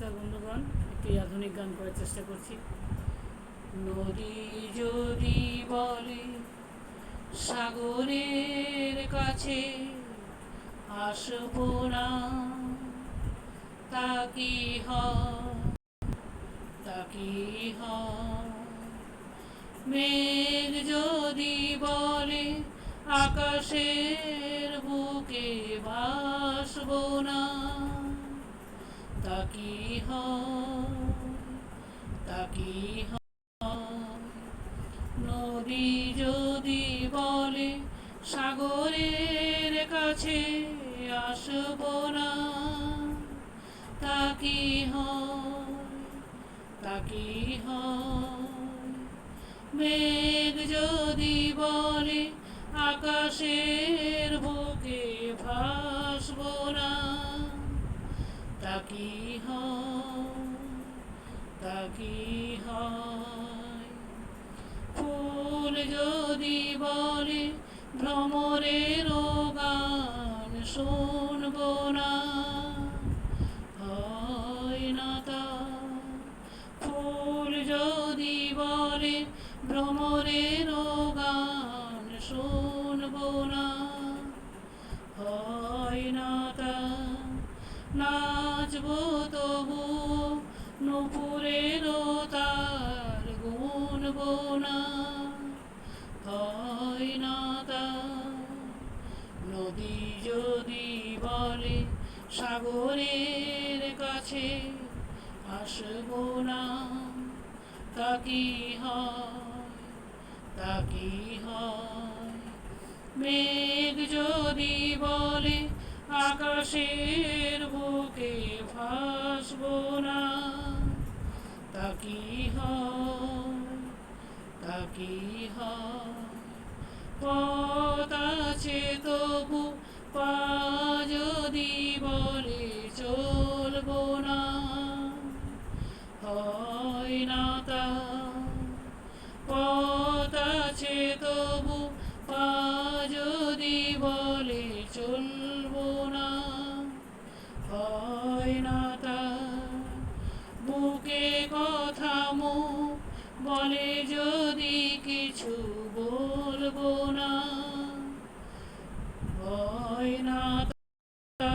নমস্কার বন্ধুগণ, একটি আধুনিক গান করার চেষ্টা করছি। নদী যদি বলে সাগরের কাছে আসবো না, তা কি হয়? মেঘ যদি বলে আকাশের বুকে ভাসবো না, তা কি হয়? নদী যদি বলে সাগরের কাছে আসবো না, তা কি হয়? মেঘ যদি বলে আকাশের বুকে ভাসবো না, তা কি হয়? ফুল যদি বলে ভ্রমরের গান শুনবো না, হয় না তা। ফুল যদি বলে ভ্রমরের গান শুনবো না, হয় না তা। নাচবো তবু নুপুরের তার গুনবো না, হয় না তা। নদী যদি বলে সাগরের কাছে আসবো না, তা কি হয়? মেঘ যদি বলে আকাশের বুকে ভাসবো না, তা কি হয়? পথ আছে তবু পা যদি বলে চলবো না, হয় না তা। পথ আছে তবু পা যদি বলে চলবো না, হয় না তা। বুকে কথা মুখ বলে যদি কিছু বলবো না, হয় না তা।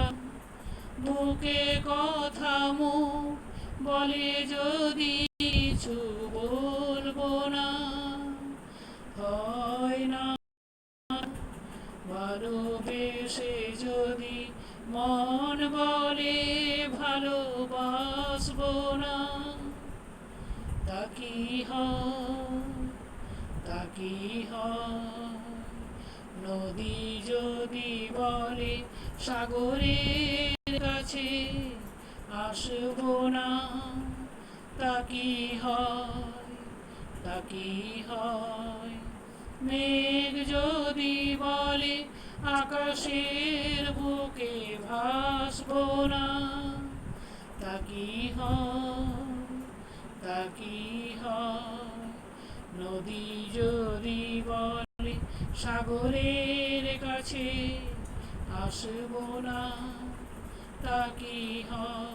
বুকে কথা মুখ বলে যদি কিছু বলবো না, হয় না। ভালোবেসে যদি মন বলে ভালোবাসবো না, তা কি হয়? নদী যদি বলে সাগরের কাছে আসবো না, তা কি হয়? মেঘ যদি বলে আকাশের বুকে ভাসবো না, তা কি হয়? নদী যদি বলে সাগরের কাছে আসবো না, তা কি হয়?